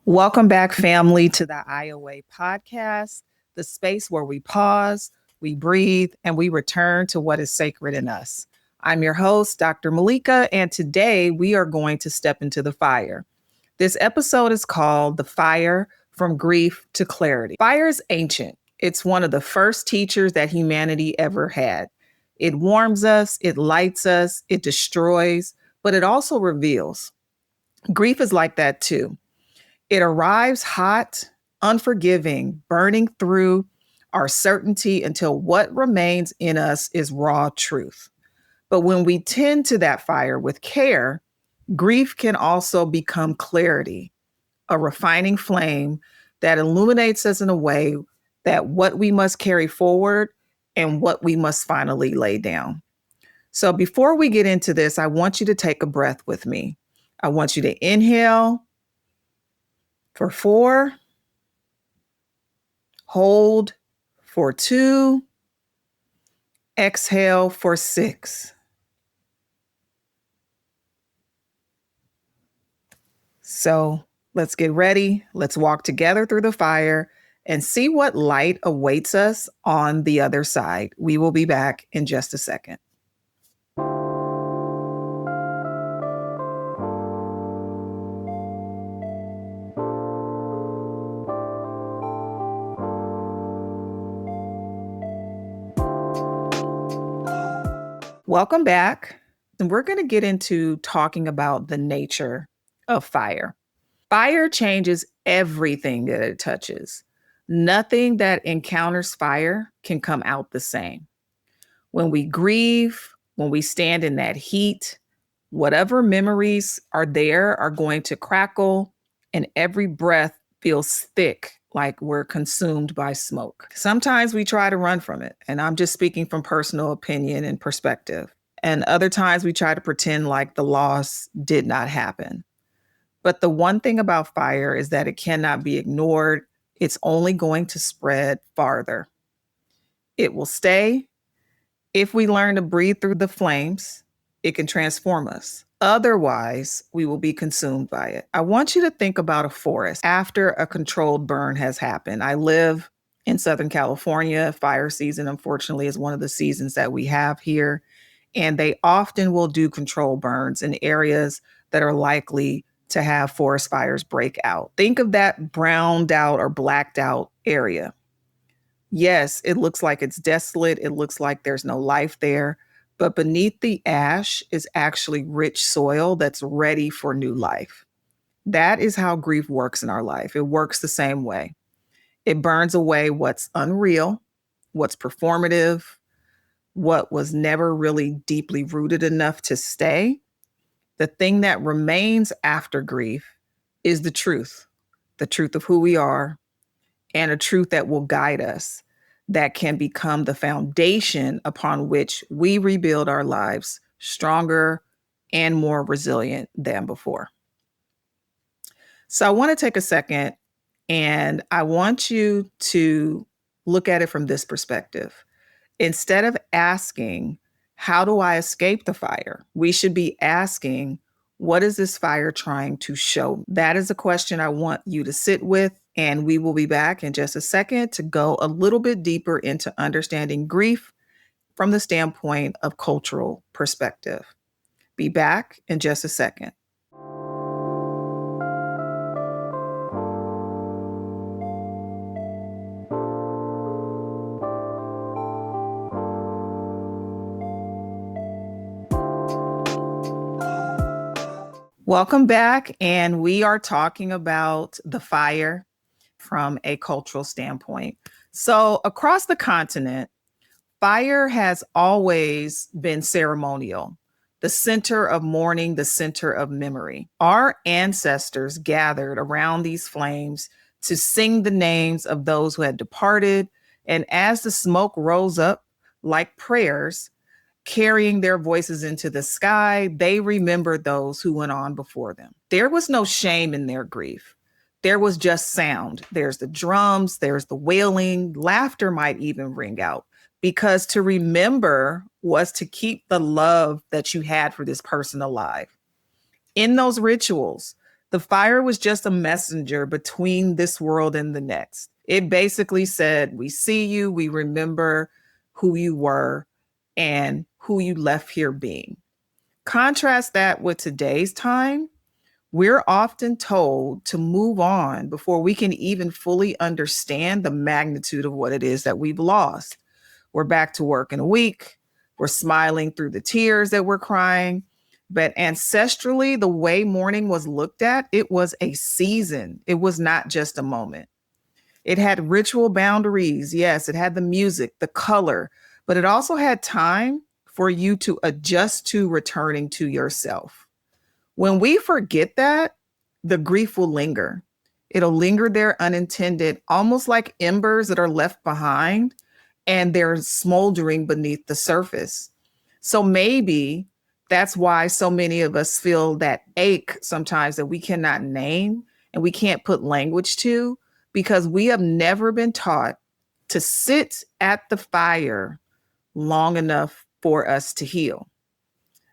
Welcome back, family, to the IOA podcast, the space where we pause, we breathe, and we return to what is sacred in us. I'm your host, Dr. Malaika, and today we are going to step into the fire. This episode is called The Fire from Grief to Clarity. Fire is ancient. It's one of the first teachers that humanity ever had. It warms us, it lights us, it destroys, but it also reveals. Grief is like that too. It arrives hot, unforgiving, burning through our certainty until what remains in us is raw truth. But when we tend to that fire with care, grief can also become clarity, a refining flame that illuminates us in a way that what we must carry forward and what we must finally lay down. So before we get into this, I want you to take a breath with me. I want you to inhale for 4, hold for 2, exhale for 6. So let's get ready. Let's walk together through the fire and see what light awaits us on the other side. We will be back in just a second. Welcome back. And we're going to get into talking about the nature of fire. Fire changes everything that it touches. Nothing that encounters fire can come out the same. When we grieve, when we stand in that heat, whatever memories are there are going to crackle, and every breath feels thick, like we're consumed by smoke. Sometimes we try to run from it, and I'm just speaking from personal opinion and perspective. And other times we try to pretend like the loss did not happen. But the one thing about fire is that it cannot be ignored. It's only going to spread farther. It will stay. If we learn to breathe through the flames, it can transform us. Otherwise, we will be consumed by it. I want you to think about a forest after a controlled burn has happened. I live in Southern California. Fire season, unfortunately, is one of the seasons that we have here. And they often will do controlled burns in areas that are likely to have forest fires break out. Think of that browned out or blacked out area. Yes, it looks like it's desolate. It looks like there's no life there. But beneath the ash is actually rich soil that's ready for new life. That is how grief works in our life. It works the same way. It burns away what's unreal, what's performative, what was never really deeply rooted enough to stay. The thing that remains after grief is the truth of who we are, and a truth that will guide us, that can become the foundation upon which we rebuild our lives stronger and more resilient than before. So I want to take a second and I want you to look at it from this perspective. Instead of asking, how do I escape the fire? We should be asking, what is this fire trying to show? That is a question I want you to sit with, and we will be back in just a second to go a little bit deeper into understanding grief from the standpoint of cultural perspective. Be back in just a second. Welcome back, and we are talking about the fire from a cultural standpoint. So across the continent, fire has always been ceremonial, the center of mourning, the center of memory. Our ancestors gathered around these flames to sing the names of those who had departed, and as the smoke rose up like prayers, carrying their voices into the sky, they remembered those who went on before them. There was no shame in their grief. There was just sound. There's the drums, there's the wailing, laughter might even ring out, because to remember was to keep the love that you had for this person alive. In those rituals, The fire was just a messenger between this world and the next. It basically said, we see you, we remember who you were and who you left here being. Contrast that with today's time. We're often told to move on before we can even fully understand the magnitude of what it is that we've lost. We're back to work in a week. We're smiling through the tears that we're crying. But ancestrally, the way mourning was looked at, it was a season. It was not just a moment. It had ritual boundaries. Yes, it had the music, the color, but it also had time for you to adjust to returning to yourself. When we forget that, the grief will linger. It'll linger there unintended, almost like embers that are left behind and they're smoldering beneath the surface. So maybe that's why so many of us feel that ache sometimes that we cannot name and we can't put language to, because we have never been taught to sit at the fire long enough for us to heal.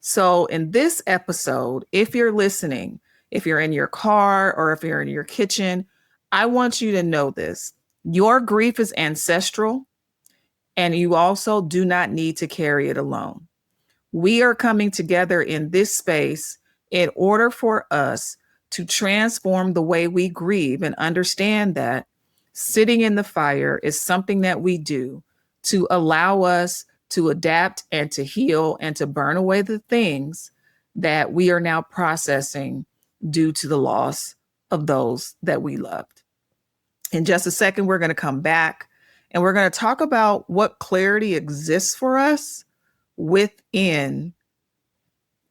So in this episode, if you're listening, if you're in your car or if you're in your kitchen, I want you to know this. Your grief is ancestral, and you also do not need to carry it alone. We are coming together in this space in order for us to transform the way we grieve and understand that sitting in the fire is something that we do to allow us to adapt and to heal and to burn away the things that we are now processing due to the loss of those that we loved. In just a second, we're going to come back and we're going to talk about what clarity exists for us within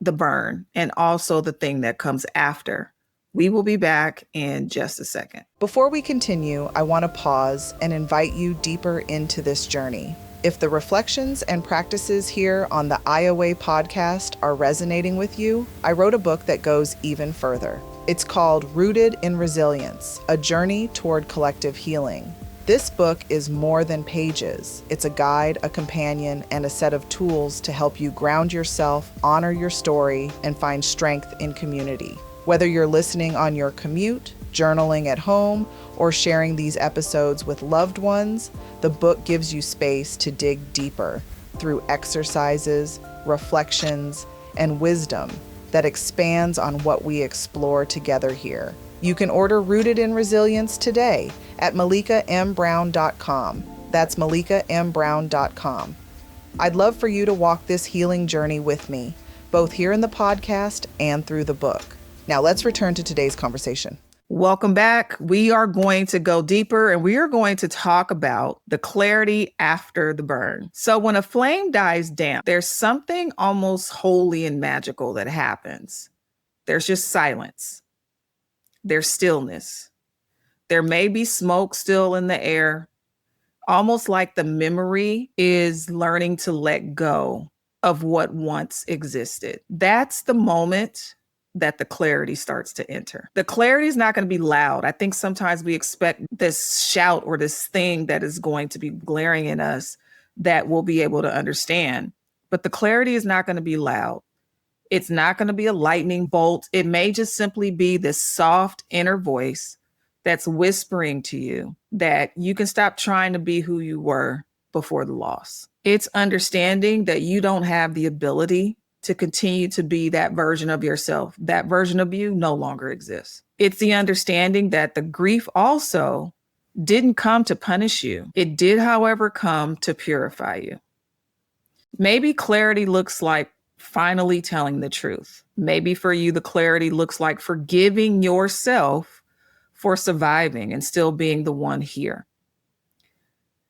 the burn and also the thing that comes after. We will be back in just a second. Before we continue, I want to pause and invite you deeper into this journey. If the reflections and practices here on the Iowa podcast are resonating with you, I wrote a book that goes even further. It's called Rooted in Resilience, A Journey Toward Collective Healing. This book is more than pages. It's a guide, a companion, and a set of tools to help you ground yourself, honor your story, and find strength in community. Whether you're listening on your commute, journaling at home, or sharing these episodes with loved ones, the book gives you space to dig deeper through exercises, reflections, and wisdom that expands on what we explore together here. You can order Rooted in Resilience today at malaikambrown.com. That's malaikambrown.com. I'd love for you to walk this healing journey with me, both here in the podcast and through the book. Now let's return to today's conversation. Welcome back. We are going to go deeper and we are going to talk about the clarity after the burn. So when a flame dies down, there's something almost holy and magical that happens. There's just silence. There's stillness. There may be smoke still in the air, almost like the memory is learning to let go of what once existed. That's the moment that the clarity starts to enter. The clarity is not going to be loud. I think sometimes we expect this shout or this thing that is going to be glaring in us that we'll be able to understand. But the clarity is not going to be loud. It's not going to be a lightning bolt. It may just simply be this soft inner voice that's whispering to you that you can stop trying to be who you were before the loss. It's understanding that you don't have the ability to continue to be that version of yourself. That version of you no longer exists. It's the understanding that the grief also didn't come to punish you. It did, however, come to purify you. Maybe clarity looks like finally telling the truth. Maybe for you, the clarity looks like forgiving yourself for surviving and still being the one here.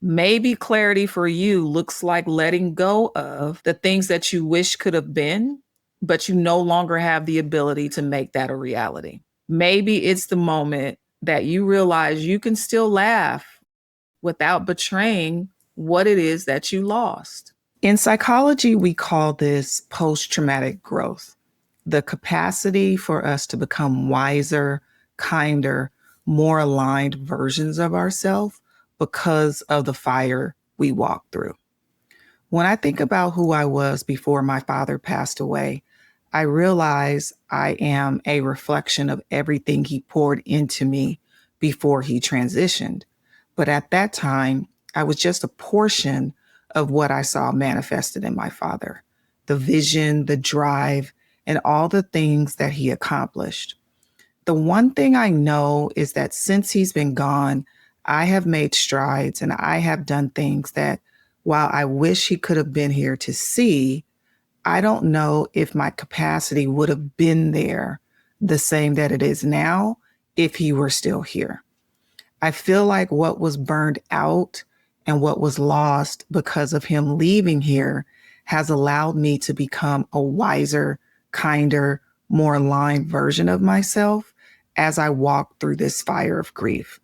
Maybe clarity for you looks like letting go of the things that you wish could have been, but you no longer have the ability to make that a reality. Maybe it's the moment that you realize you can still laugh without betraying what it is that you lost. In psychology, we call this post-traumatic growth, the capacity for us to become wiser, kinder, more aligned versions of ourselves because of the fire we walked through. When I think about who I was before my father passed away, I realize I am a reflection of everything he poured into me before he transitioned. But at that time, I was just a portion of what I saw manifested in my father, the vision, the drive, and all the things that he accomplished. The one thing I know is that since he's been gone, I have made strides and I have done things that, while I wish he could have been here to see, I don't know if my capacity would have been there the same that it is now if he were still here. I feel like what was burned out and what was lost because of him leaving here has allowed me to become a wiser, kinder, more aligned version of myself as I walk through this fire of grief.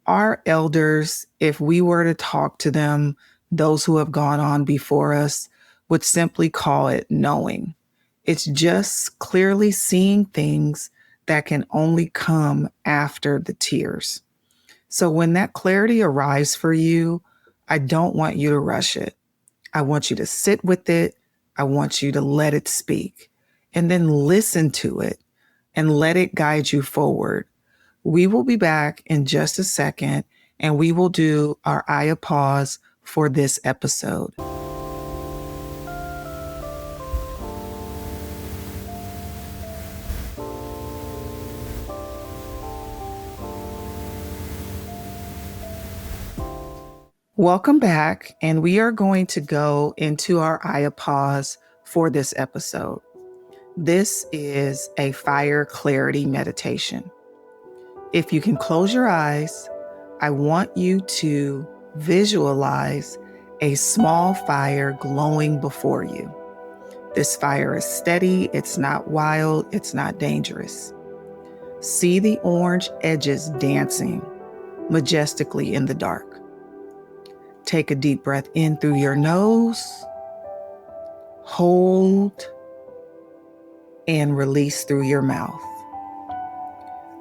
Our elders, if we were to talk to them, those who have gone on before us, would simply call it knowing. It's just clearly seeing things that can only come after the tears. So when that clarity arrives for you, I don't want you to rush it. I want you to sit with it. I want you to let it speak and then listen to it and let it guide you forward. We will be back in just a second and we will do our Aya pause for this episode. Welcome back, and we are going to go into our Aya pause for this episode. This is a fire clarity meditation. If you can close your eyes, I want you to visualize a small fire glowing before you. This fire is steady, it's not wild, it's not dangerous. See the orange edges dancing majestically in the dark. Take a deep breath in through your nose, hold, and release through your mouth.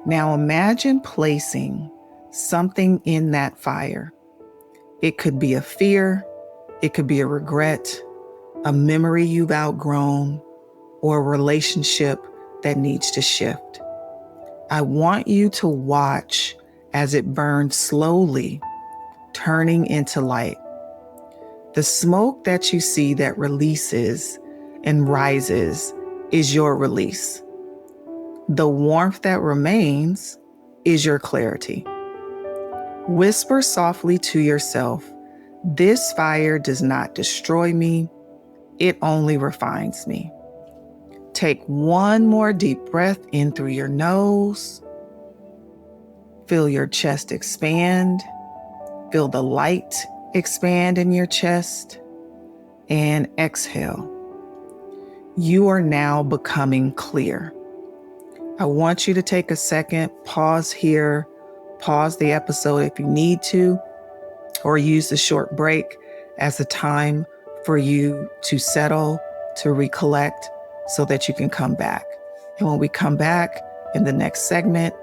Now imagine placing something in that fire. It could be a fear, it could be a regret, a memory you've outgrown, or a relationship that needs to shift. I want you to watch as it burns slowly, turning into light. The smoke that you see that releases and rises is your release. The warmth that remains is your clarity. Whisper softly to yourself, "This fire does not destroy me, it only refines me." Take one more deep breath in through your nose. Feel your chest expand. Feel the light expand in your chest. And exhale. You are now becoming clear. I want you to take a second, pause here, pause the episode if you need to, or use the short break as a time for you to settle, to recollect, so that you can come back. And when we come back in the next segment,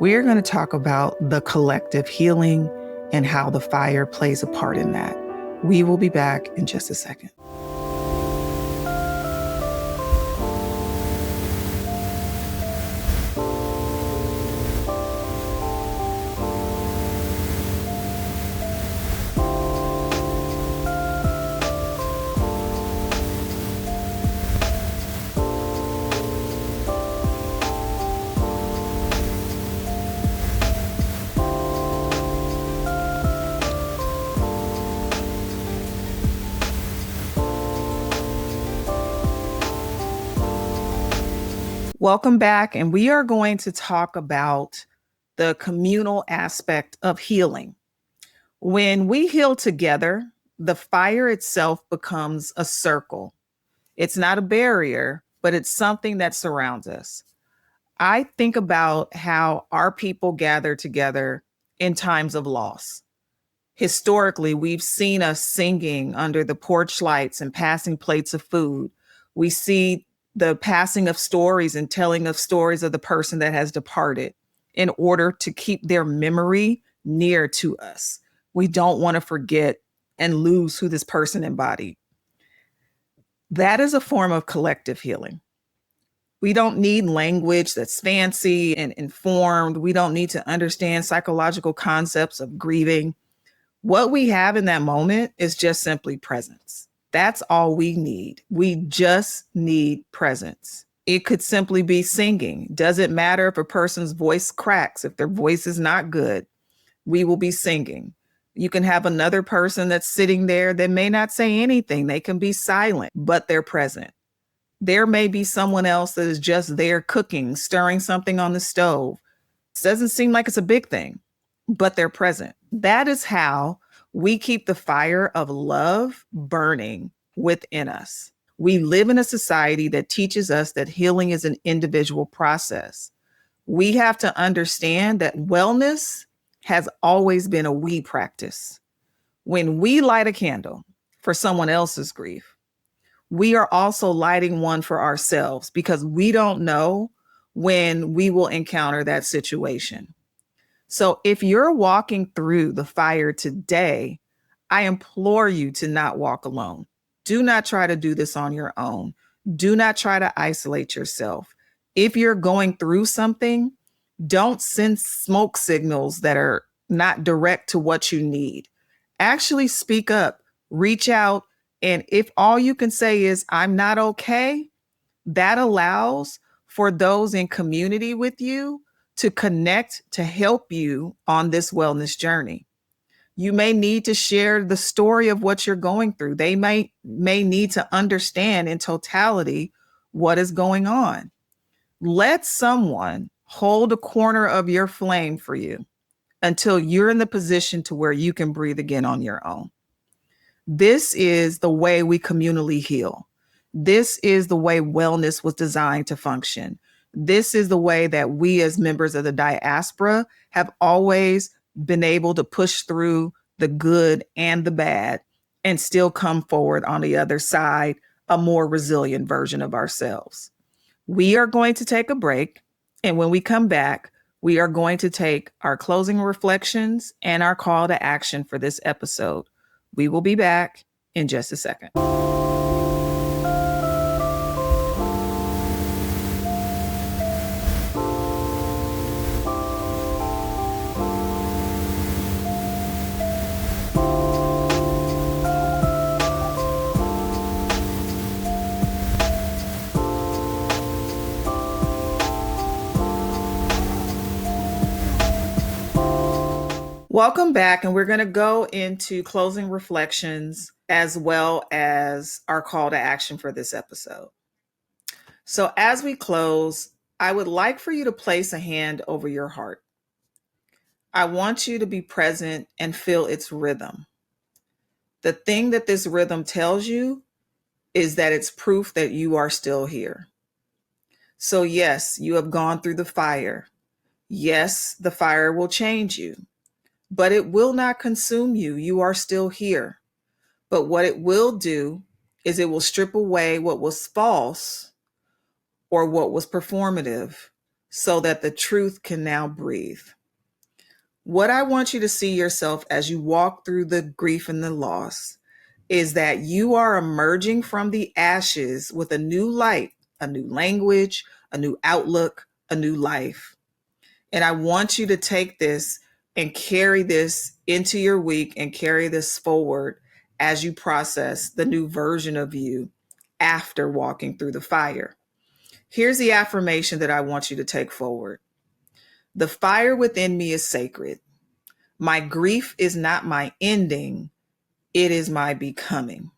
we're going to talk about the collective healing and how the fire plays a part in that. We will be back in just a second. Welcome back, and we are going to talk about the communal aspect of healing. When we heal together, the fire itself becomes a circle. It's not a barrier, but it's something that surrounds us. I think about how our people gather together in times of loss. Historically, we've seen us singing under the porch lights and passing plates of food. We see the passing of stories and telling of stories of the person that has departed in order to keep their memory near to us. We don't want to forget and lose who this person embodied. That is a form of collective healing. We don't need language that's fancy and informed. We don't need to understand psychological concepts of grieving. What we have in that moment is just simply presence. That's all we need. We just need presence. It could simply be singing. Doesn't matter if a person's voice cracks, if their voice is not good, we will be singing. You can have another person that's sitting there that may not say anything. They can be silent, but they're present. There may be someone else that is just there cooking, stirring something on the stove. It doesn't seem like it's a big thing, but they're present. That is how we keep the fire of love burning within us. We live in a society that teaches us that healing is an individual process. We have to understand that wellness has always been a we practice. When we light a candle for someone else's grief, we are also lighting one for ourselves because we don't know when we will encounter that situation. So if you're walking through the fire today, I implore you to not walk alone. Do not try to do this on your own. Do not try to isolate yourself. If you're going through something, don't send smoke signals that are not direct to what you need. Actually speak up, reach out. And if all you can say is, I'm not okay, that allows for those in community with you to connect to help you on this wellness journey. You may need to share the story of what you're going through. They may need to understand in totality what is going on. Let someone hold a corner of your flame for you until you're in the position to where you can breathe again on your own. This is the way we communally heal. This is the way wellness was designed to function. This is the way that we as members of the diaspora have always been able to push through the good and the bad and still come forward on the other side, a more resilient version of ourselves. We are going to take a break. And when we come back, we are going to take our closing reflections and our call to action for this episode. We will be back in just a second. Welcome back, and we're going to go into closing reflections as well as our call to action for this episode. So as we close, I would like for you to place a hand over your heart. I want you to be present and feel its rhythm. The thing that this rhythm tells you is that it's proof that you are still here. So yes, you have gone through the fire. Yes, the fire will change you. But it will not consume you. You are still here. But what it will do is it will strip away what was false or what was performative so that the truth can now breathe. What I want you to see yourself as you walk through the grief and the loss is that you are emerging from the ashes with a new light, a new language, a new outlook, a new life. And I want you to take this and carry this into your week and carry this forward as you process the new version of you after walking through the fire. Here's the affirmation that I want you to take forward. The fire within me is sacred. My grief is not my ending. It is my becoming.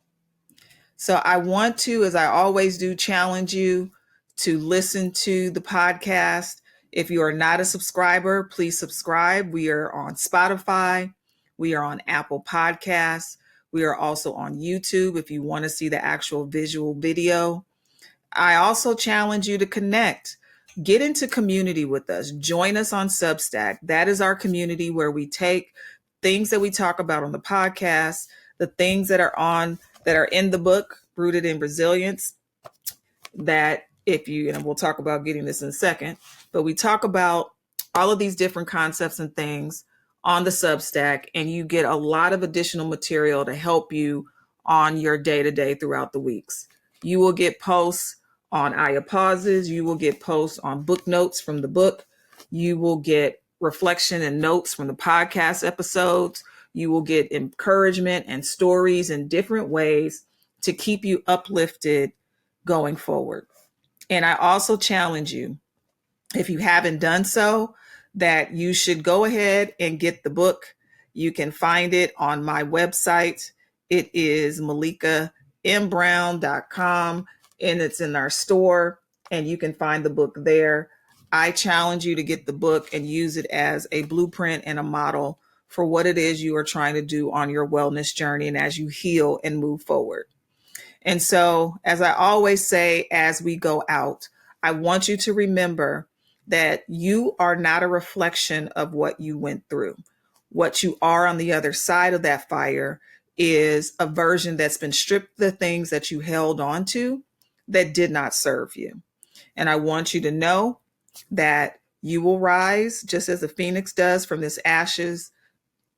So I want to, as I always do, challenge you to listen to the podcast. If you are not a subscriber, please subscribe. We are on Spotify. We are on Apple Podcasts. We are also on YouTube if you want to see the actual visual video. I also challenge you to connect. Get into community with us. Join us on Substack. That is our community where we take things that we talk about on the podcast, the things that are in the book, Rooted in Resilience, that if you, and we'll talk about getting this in a second, but we talk about all of these different concepts and things on the Substack, and you get a lot of additional material to help you on your day-to-day throughout the weeks. You will get posts on Aya Pauses. You will get posts on book notes from the book. You will get reflection and notes from the podcast episodes. You will get encouragement and stories in different ways to keep you uplifted going forward. And I also challenge you, if you haven't done so, that you should go ahead and get the book. You can find it on my website. It is malaikambrown.com, and it's in our store, and you can find the book there. I challenge you to get the book and use it as a blueprint and a model for what it is you are trying to do on your wellness journey and as you heal and move forward. And so, as I always say, as we go out, I want you to remember that you are not a reflection of what you went through. What you are on the other side of that fire is a version that's been stripped the things that you held on to that did not serve you. And I want you to know that you will rise just as the phoenix does from this ashes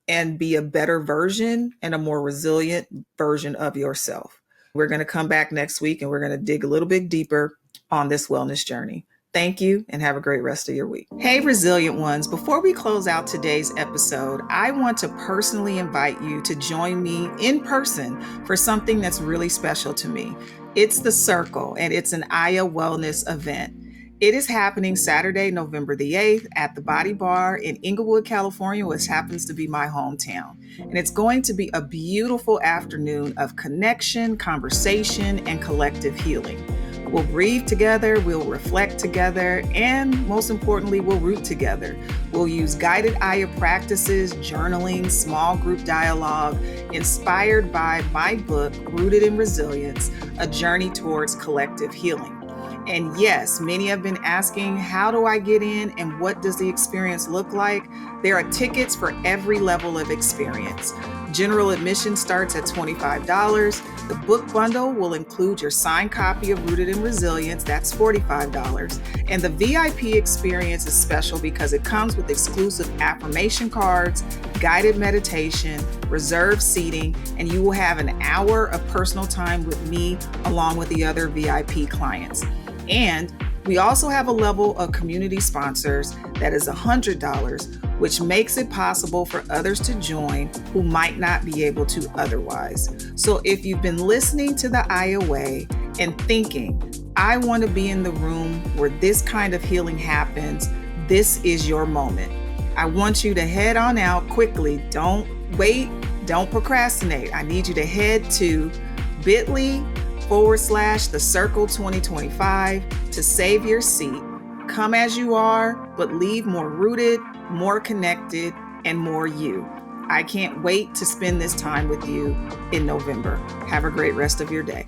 and be a better version and a more resilient version of yourself. We're going to come back next week and we're going to dig a little bit deeper on this wellness journey. Thank you and have a great rest of your week. Hey, resilient ones. Before we close out today's episode, I want to personally invite you to join me in person for something that's really special to me. It's The Circle, and it's an Aya Wellness event. It is happening Saturday, November the 8th at the Body Bar in Inglewood, California, which happens to be my hometown. And it's going to be a beautiful afternoon of connection, conversation, and collective healing. We'll breathe together, we'll reflect together, and most importantly, we'll root together. We'll use guided Aya practices, journaling, small group dialogue, inspired by my book, Rooted in Resilience, A Journey Towards Collective Healing. And yes, many have been asking, how do I get in and what does the experience look like? There are tickets for every level of experience. General admission starts at $25. The book bundle will include your signed copy of Rooted in Resilience, that's $45. And the VIP experience is special because it comes with exclusive affirmation cards, guided meditation, reserved seating, and you will have an hour of personal time with me along with the other VIP clients. And we also have a level of community sponsors that is $100, which makes it possible for others to join who might not be able to otherwise. So if you've been listening to the Aya Way and thinking, I want to be in the room where this kind of healing happens, this is your moment. I want you to head on out quickly. Don't wait. Don't procrastinate. I need you to head to bit.ly/The Circle 2025 to save your seat. Come as you are, but leave more rooted, more connected, and more you. I can't wait to spend this time with you in November. Have a great rest of your day.